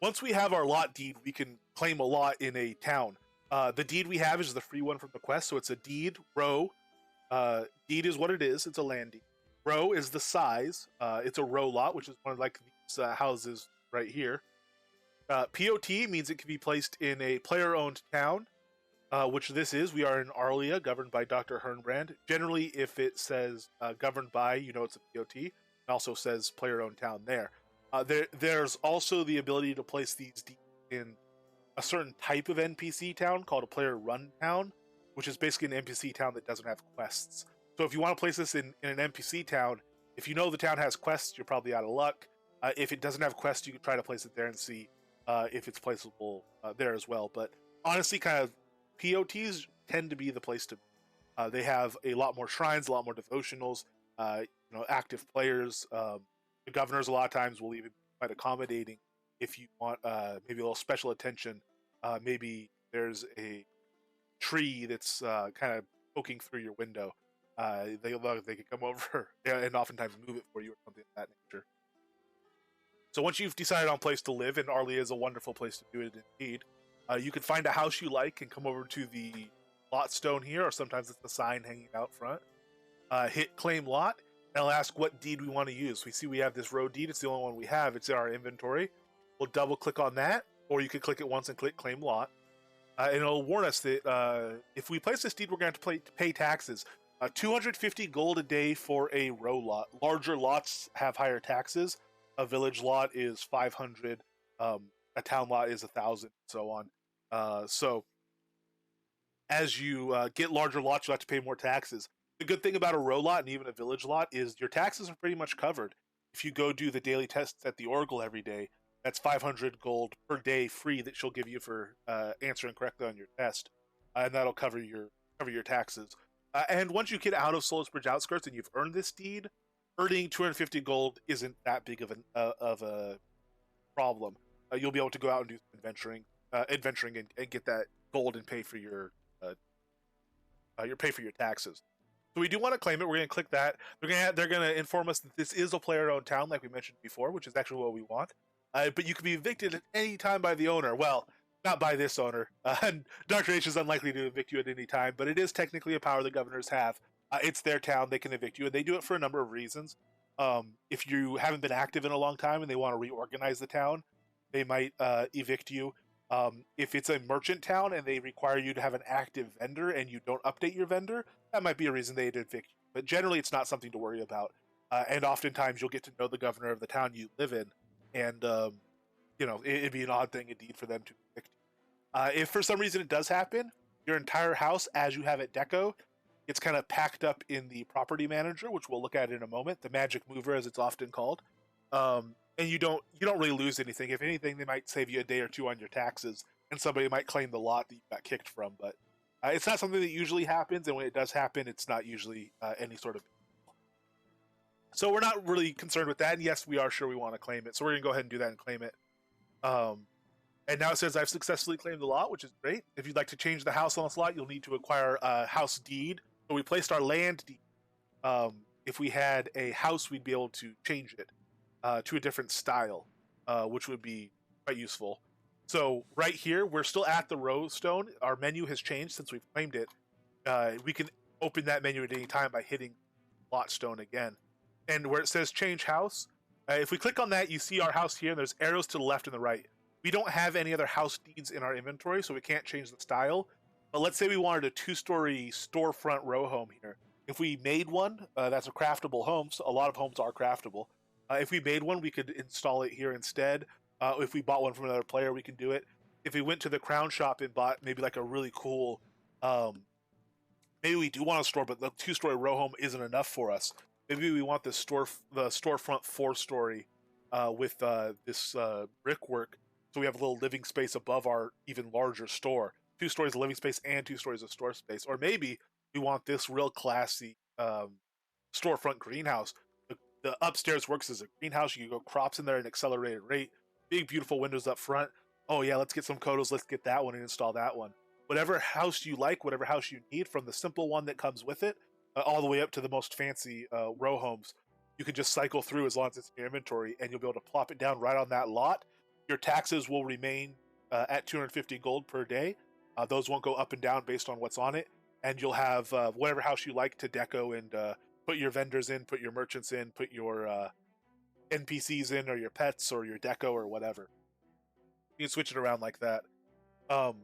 once we have our lot deed, we can claim a lot in a town. The deed we have is the free one from the quest, so it's a deed row. Deed is what it is. It's a land deed. Row is the size. It's a row lot, which is one of like these houses right here. POT means it can be placed in a player-owned town, which this is. We are in Arlia, governed by Dr. Hernbrand. Generally, if it says governed by, you know it's a POT. It also says player-owned town there. There's also the ability to place these in a certain type of NPC town called a player-run town, which is basically an NPC town that doesn't have quests. So if you want to place this in an NPC town, if you know the town has quests, you're probably out of luck. If it doesn't have quests, you can try to place it there and see if it's placeable there as well. But honestly, kind of POTs tend to be the place to be. They have a lot more shrines, a lot more devotionals, active players. The governors a lot of times will even be quite accommodating if you want maybe a little special attention. Maybe there's a tree that's kind of poking through your window. They can come over and oftentimes move it for you or something of that nature. So once you've decided on a place to live, and Arlia is a wonderful place to do it indeed, you can find a house you like and come over to the lot stone here, or sometimes it's the sign hanging out front. Hit claim lot, and it'll ask what deed we want to use. We see we have this row deed. It's the only one we have. It's in our inventory. We'll double click on that, or you can click it once and click claim lot. And it'll warn us that if we place this deed, we're going to have to pay taxes. 250 gold a day for a row lot. Larger lots have higher taxes. A village lot is 500. A town lot is 1,000, and so on. So as you get larger lots, you have to pay more taxes. The good thing about a row lot and even a village lot is your taxes are pretty much covered. If you go do the daily tests at the Oracle every day, that's 500 gold per day free that she'll give you for answering correctly on your test, and that'll cover your taxes. And once you get out of Soulless Bridge outskirts and you've earned this deed, earning 250 gold isn't that big of a problem. You'll be able to go out and do some adventuring and get that gold and pay for your taxes. So we do want to claim it. We're going to click that. They're going to inform us that this is a player-owned town, like we mentioned before, which is actually what we want. But you can be evicted at any time by the owner. Well, not by this owner. And Dr. H is unlikely to evict you at any time, but it is technically a power the governors have. It's their town. They can evict you, and they do it for a number of reasons. If you haven't been active in a long time and they want to reorganize the town, they might evict you. If it's a merchant town and they require you to have an active vendor and you don't update your vendor, that might be a reason they'd evict you. But generally, it's not something to worry about. And oftentimes, you'll get to know the governor of the town you live in, and it'd be an odd thing indeed for them to evict you. If for some reason it does happen, your entire house, as you have it deco, gets kind of packed up in the property manager, which we'll look at in a moment, the magic mover as it's often called. And you don't really lose anything. If anything, they might save you a day or two on your taxes, and somebody might claim the lot that you got kicked from. But it's not something that usually happens, and when it does happen, it's not usually any sort of. So we're not really concerned with that. And yes, we are sure we want to claim it, so we're gonna go ahead and do that and claim it. And now it says I've successfully claimed the lot, which is great. If you'd like to change the house on this lot, you'll need to acquire a house deed. So we placed our land deed. If we had a house, we'd be able to change it to a different style, which would be quite useful. So right here, we're still at the row stone. Our menu has changed since we've claimed it. We can open that menu at any time by hitting lot stone again. And where it says change house, if we click on that, you see our house here, and there's arrows to the left and the right. We don't have any other house deeds in our inventory, so we can't change the style. But let's say we wanted a 2-story storefront row home here. If we made one, that's a craftable home. So a lot of homes are craftable. If we made one, we could install it here instead. If we bought one from another player, we can do it. If we went to the crown shop and bought maybe like a really cool, maybe we do want a store, but the 2-story row home isn't enough for us. Maybe we want the storefront 4-story with this brickwork, so we have a little living space above our even larger store. 2 stories of living space and 2 stories of store space. Or maybe we want this real classy storefront greenhouse. The upstairs works as a greenhouse. You can grow crops in there at an accelerated rate. Big, beautiful windows up front. Oh yeah, let's get some Kodos. Let's get that one and install that one. Whatever house you like, whatever house you need, from the simple one that comes with it, all the way up to the most fancy row homes, you can just cycle through as long as it's in your inventory, and you'll be able to plop it down right on that lot. Your taxes will remain at 250 gold per day. Those won't go up and down based on what's on it, and you'll have whatever house you like to deco and put your vendors in, put your merchants in, put your NPCs in, or your pets, or your deco, or whatever. You can switch it around like that. Um,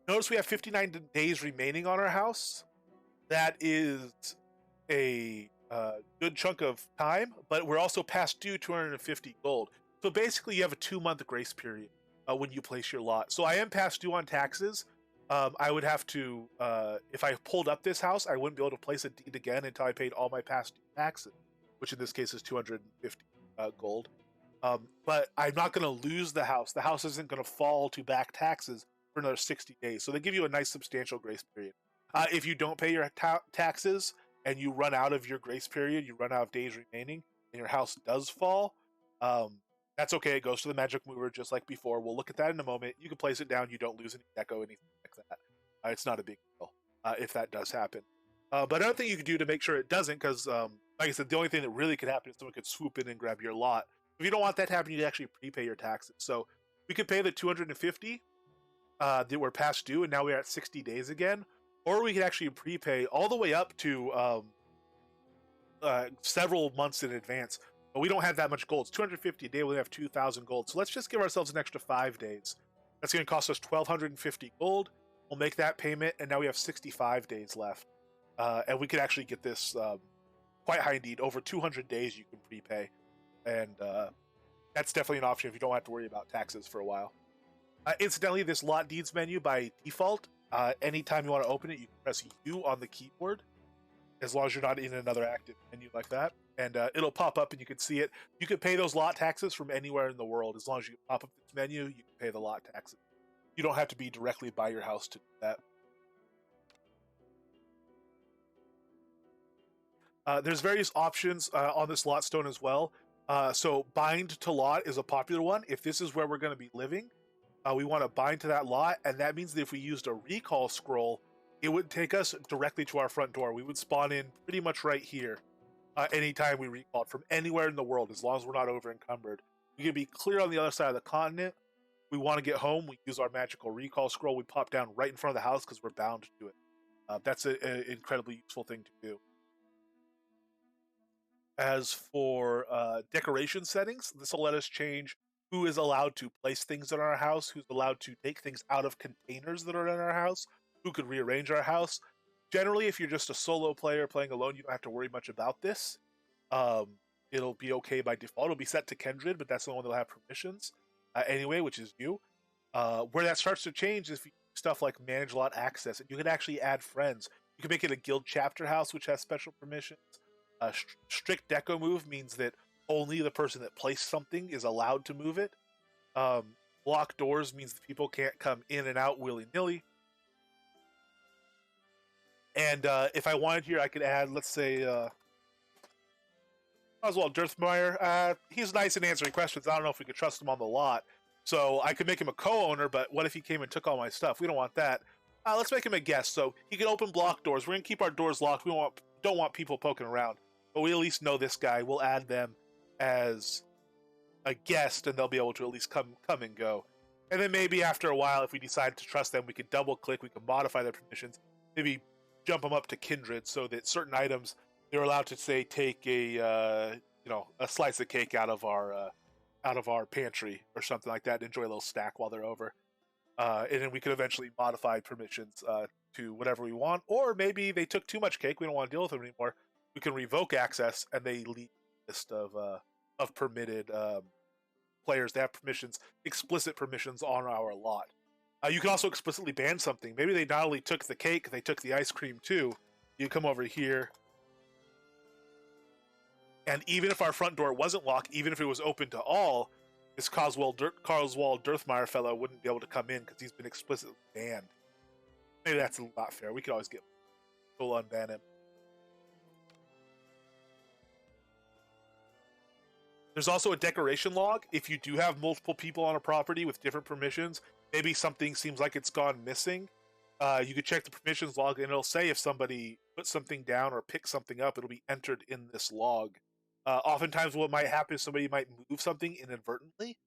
Notice we have 59 days remaining on our house. That is a good chunk of time, but we're also past due 250 gold. So basically, you have a 2-month grace period when you place your lot. So I am past due on taxes. I would have to, if I pulled up this house, I wouldn't be able to place a deed again until I paid all my past due taxes, which in this case is 250 gold. But I'm not going to lose the house. The house isn't going to fall to back taxes for another 60 days. So they give you a nice substantial grace period. If you don't pay your taxes and you run out of your grace period, you run out of days remaining, and your house does fall, that's okay. It goes to the magic mover just like before. We'll look at that in a moment. You can place it down. You don't lose any deco, anything like that. It's not a big deal if that does happen. But another thing you can do to make sure it doesn't, because like I said, the only thing that really could happen is someone could swoop in and grab your lot. If you don't want that to happen, you actually prepay your taxes. So we could pay the 250 that were past due, and now we're at 60 days again. Or we could actually prepay all the way up to several months in advance. But we don't have that much gold. It's 250 a day. We only have 2,000 gold. So let's just give ourselves an extra 5 days. That's going to cost us 1,250 gold. We'll make that payment, and now we have 65 days left. And we could actually get this quite high indeed. Over 200 days you can prepay. And that's definitely an option if you don't have to worry about taxes for a while. Incidentally, this lot deeds menu by default, anytime you want to open it, you can press U on the keyboard, as long as you're not in another active menu like that. And it'll pop up and you can see it. You can pay those lot taxes from anywhere in the world. As long as you pop up this menu, you can pay the lot taxes. You don't have to be directly by your house to do that. There's various options on this lot stone as well. So bind to lot is a popular one. If this is where we're going to be living, we want to bind to that lot, and that means that if we used a recall scroll, it would take us directly to our front door. We would spawn in pretty much right here anytime we recalled from anywhere in the world, as long as we're not over encumbered. We can be clear on the other side of the continent. We want to get home, we use our magical recall scroll. We pop down right in front of the house because we're bound to it. That's an incredibly useful thing to do. As for decoration settings, this will let us change who is allowed to place things in our house, who's allowed to take things out of containers that are in our house, who could rearrange our house. Generally, if you're just a solo player playing alone, you don't have to worry much about this. It'll be okay by default. It'll be set to Kindred, but that's the one that'll have permissions anyway, which is you. Where that starts to change is stuff like manage lot access, and you can actually add friends. You can make it a guild chapter house, which has special permissions. Strict deco move means that only the person that placed something is allowed to move it. Block doors means that people can't come in and out willy-nilly. And if I wanted here, I could add, let's say, Oswald Dirthmeyer. He's nice in answering questions. I don't know if we could trust him on the lot. So I could make him a co-owner, but what if he came and took all my stuff? We don't want that. Let's make him a guest. So he can open block doors. We're going to keep our doors locked. We don't want people poking around. But we at least know this guy. We'll add them as a guest, and they'll be able to at least come and go. And then maybe after a while, if we decide to trust them, we could double-click. We can modify their permissions. Maybe jump them up to Kindred so that certain items, they're allowed to, say, take a slice of cake out of our pantry or something like that, and enjoy a little snack while they're over. And then we could eventually modify permissions to whatever we want. Or maybe they took too much cake, we don't want to deal with them anymore. We can revoke access, and they leave a list of permitted players. They have permissions, explicit permissions on our lot. You can also explicitly ban something. Maybe they not only took the cake, they took the ice cream too. You come over here, and even if our front door wasn't locked, even if it was open to all, this Carswell Dirthmeyer fellow wouldn't be able to come in because he's been explicitly banned. Maybe that's not fair. We could always get full unban him. There's also a decoration log. If you do have multiple people on a property with different permissions, maybe something seems like it's gone missing, you could check the permissions log, and it'll say if somebody put something down or picked something up, it'll be entered in this log. Oftentimes what might happen is somebody might move something inadvertently,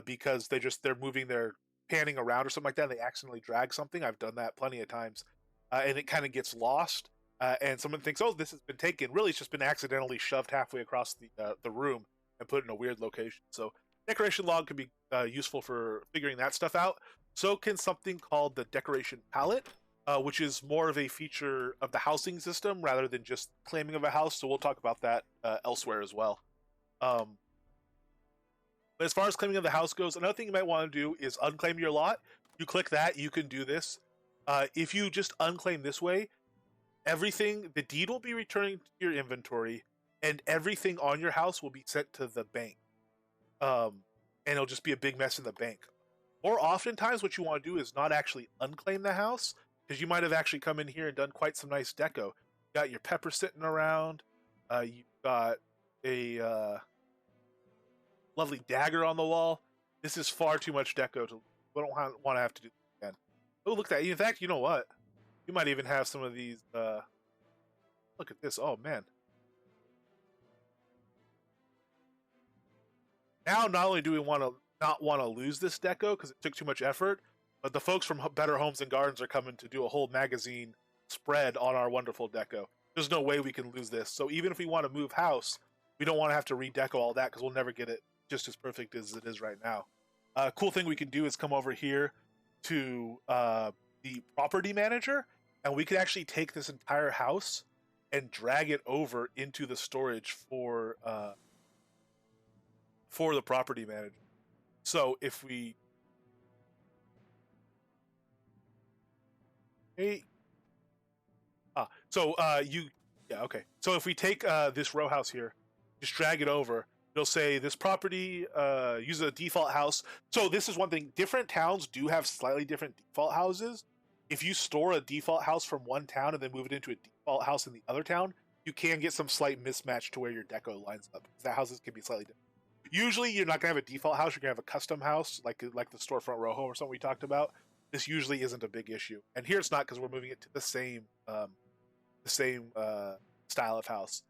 because they're moving their panning around or something like that. And they accidentally drag something. I've done that plenty of times, and it kind of gets lost. And someone thinks, "Oh, this has been taken." Really, it's just been accidentally shoved halfway across the room and put in a weird location. So decoration log can be useful for figuring that stuff out. So can something called the decoration palette, which is more of a feature of the housing system rather than just claiming of a house. So we'll talk about that elsewhere as well. Um, but as far as claiming of the house goes, another thing you might want to do is unclaim your lot. You click that, you can do this. If you just unclaim this way, the deed will be returning to your inventory, and everything on your house will be sent to the bank. And it'll just be a big mess in the bank. Or oftentimes, what you want to do is not actually unclaim the house, because you might have actually come in here and done quite some nice deco. You got your pepper sitting around. You've got a lovely dagger on the wall. This is far too much deco to. We don't want to have to do this again. Oh, look at that! In fact, you know what? You might even have some of these. Look at this! Oh man! Now, not only do we not want to lose this deco because it took too much effort, but the folks from Better Homes and Gardens are coming to do a whole magazine spread on our wonderful deco. There's no way we can lose this. So even if we want to move house, we don't want to have to redeco all that because we'll never get it just as perfect as it is right now. Cool thing we can do is come over here to the property manager, and we could actually take this entire house and drag it over into the storage for the property manager. So if we hey okay. So if we take this row house here, just drag it over, it'll say this property uses a default house. So this is one thing. Different towns do have slightly different default houses. If you store a default house from one town and then move it into a default house in the other town, you can get some slight mismatch to where your deco lines up. The houses can be slightly different. Usually, you're not gonna have a default house. You're gonna have a custom house, like the storefront row home or something we talked about. This usually isn't a big issue, and here it's not because we're moving it to the same style of house.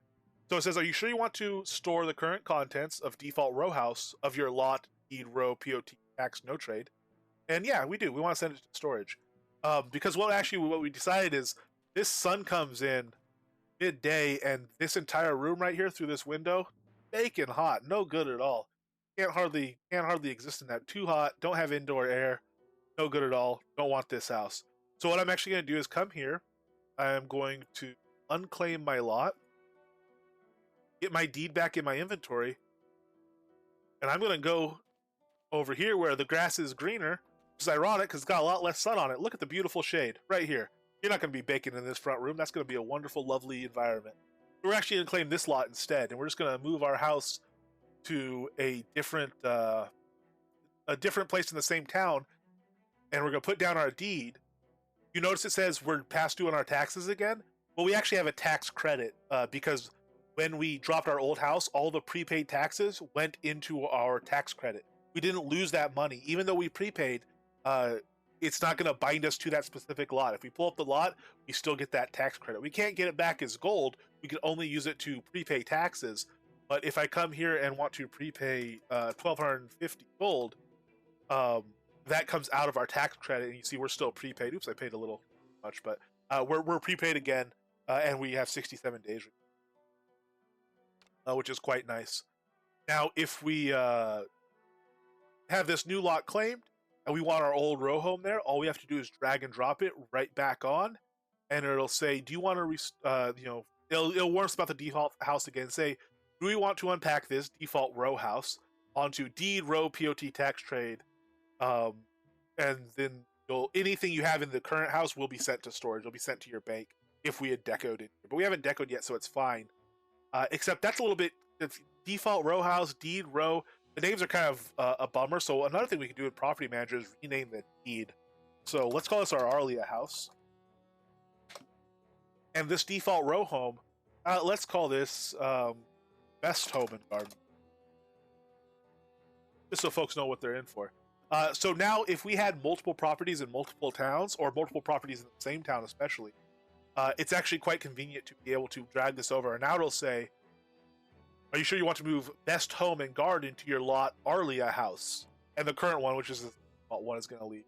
So it says, "Are you sure you want to store the current contents of default row house of your lot, deed, row, POT, tax, no trade?" And yeah, we do. We want to send it to storage because what we decided is this sun comes in midday, and this entire room right here through this window, baking hot, no good at all. Can't hardly exist in that. Too hot. Don't have indoor air. No good at all. Don't want this house. So what I'm actually going to do is come here. I am going to unclaim my lot, get my deed back in my inventory, and I'm going to go over here where the grass is greener, which is ironic because it's got a lot less sun on it. Look at the beautiful shade right here. You're not going to be baking in this front room. That's going to be a wonderful, lovely environment. We're actually going to claim this lot instead, and we're just going to move our house to a different place in the same town, and we're going to put down our deed. You notice it says we're past due on our taxes again? Well, we actually have a tax credit because when we dropped our old house, all the prepaid taxes went into our tax credit. We didn't lose that money. Even though we prepaid, it's not going to bind us to that specific lot. If we pull up the lot, we still get that tax credit. We can't get it back as gold. We can only use it to prepay taxes. But if I come here and want to prepay $1,250 gold, that comes out of our tax credit. And you see we're still prepaid. Oops, I paid a little much, but we're prepaid again, and we have 67 days, which is quite nice. Now, if we have this new lot claimed, and we want our old row home there, all we have to do is drag and drop it right back on, and it'll say, "Do you want to, it'll warn us about the default house again. Say, do we want to unpack this default row house onto deed, row, POT, tax trade, and then anything you have in the current house will be sent to storage. It'll be sent to your bank if we had decoed it, but we haven't decoed yet, so it's fine. Except that's a little bit default row house, deed, row. The names are kind of a bummer. So another thing we can do in Property Manager is rename the deed. So let's call this our Arlia house. And this default row home, let's call this Best Home and Garden. Just so folks know what they're in for. So now if we had multiple properties in multiple towns, or multiple properties in the same town especially, it's actually quite convenient to be able to drag this over. And now it'll say, "Are you sure you want to move Best Home and Garden to your lot Arlia house?" and the current one, which is the default one, is going to leave.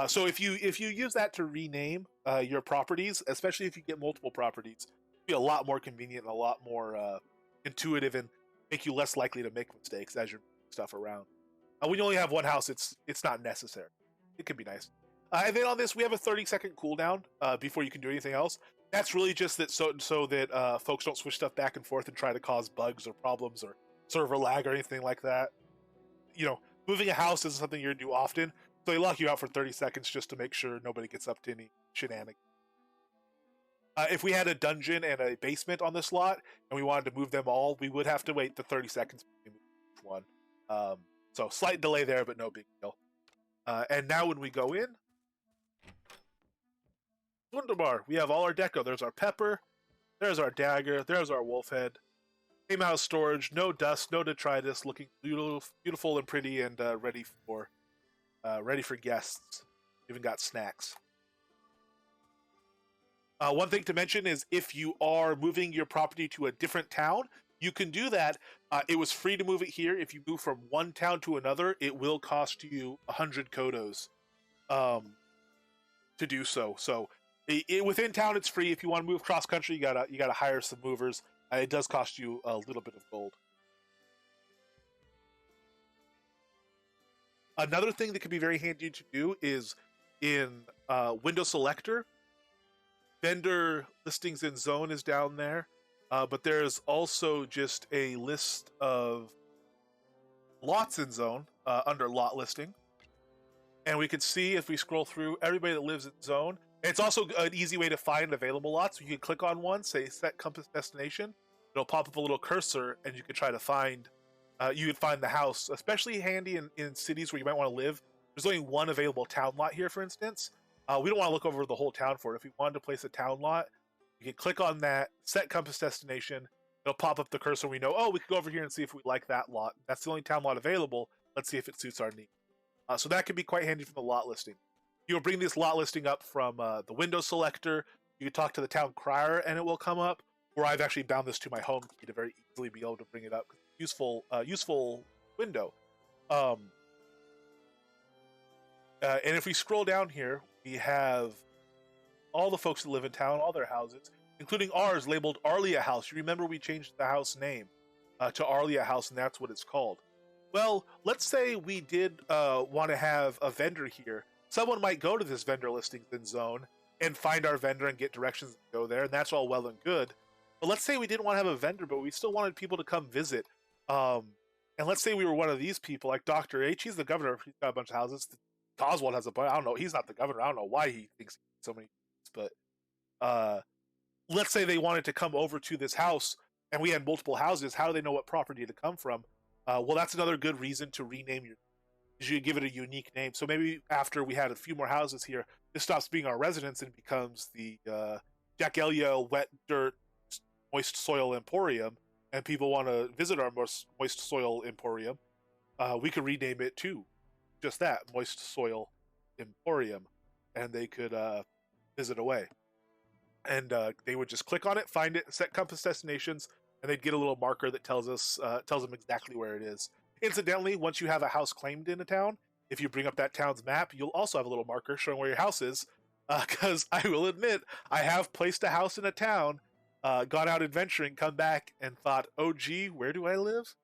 So if you use that to rename your properties, especially if you get multiple properties, it'll be a lot more convenient and a lot more intuitive, and make you less likely to make mistakes as you're moving stuff around. When you only have one house, it's not necessary. It can be nice. And then on this, we have a 30-second cooldown before you can do anything else. That's really just that so that folks don't switch stuff back and forth and try to cause bugs or problems or server lag or anything like that. You know, moving a house isn't something you're gonna do often, so they lock you out for 30 seconds just to make sure nobody gets up to any shenanigans. If we had a dungeon and a basement on this lot and we wanted to move them all, we would have to wait the 30 seconds to move each one. So slight delay there, but no big deal. And now when we go in, Wunderbar, we have all our deco. There's our pepper, there's our dagger, there's our wolf head. Same house storage, no dust, no detritus, looking beautiful and pretty, and ready for guests. Even got snacks. One thing to mention is if you are moving your property to a different town, you can do that. It was free to move it here. If you move from one town to another, it will cost you 100 kodos to do so. So within town, it's free. If you want to move cross country, you gotta hire some movers. It does cost you a little bit of gold. Another thing that can be very handy to do is in window selector. Vendor listings in zone is down there, but there's also just a list of lots in zone under lot listing. And we can see if we scroll through everybody that lives in zone. And it's also an easy way to find available lots. You can click on one, say set compass destination. It'll pop up a little cursor, and you can try to find. You would find the house, especially handy in cities where you might want to live. There's only one available town lot here, for instance. We don't want to look over the whole town for it. If we wanted to place a town lot, you can click on that, set compass destination. It'll pop up the cursor. We know, oh, we can go over here and see if we like that lot. That's the only town lot available. Let's see if it suits our need. So that can be quite handy from the lot listing. You'll bring this lot listing up from the window selector. You can talk to the town crier, and it will come up. Or I've actually bound this to my home key to very easily be able to bring it up. Useful window. And if we scroll down here, we have all the folks that live in town, all their houses, including ours labeled Arlia House. You remember we changed the house name to Arlia House, and that's what it's called. Well, let's say we did want to have a vendor here. Someone might go to this vendor listings in zone and find our vendor and get directions to go there, and that's all well and good. But let's say we didn't want to have a vendor, but we still wanted people to come visit. And let's say we were one of these people, like Dr. H. He's the governor. He's got a bunch of houses. Oswald has a bunch. I don't know. He's not the governor. I don't know why he thinks so many. But let's say they wanted to come over to this house, and we had multiple houses. How do they know what property to come from? Well, that's another good reason to rename your. You give it a unique name. So maybe after we had a few more houses here, this stops being our residence and becomes the Jack Elia Wet Dirt Moist Soil Emporium, and people want to visit our Moist Soil Emporium. We could rename it to just that, Moist Soil Emporium, and they could visit away. And they would just click on it, find it, set compass destinations, and they'd get a little marker that tells them exactly where it is. Incidentally, once you have a house claimed in a town, if you bring up that town's map, you'll also have a little marker showing where your house is. Because I will admit, I have placed a house in a town, gone out adventuring, come back, and thought, oh gee, where do I live?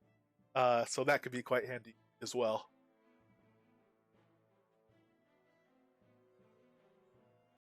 So that could be quite handy as well.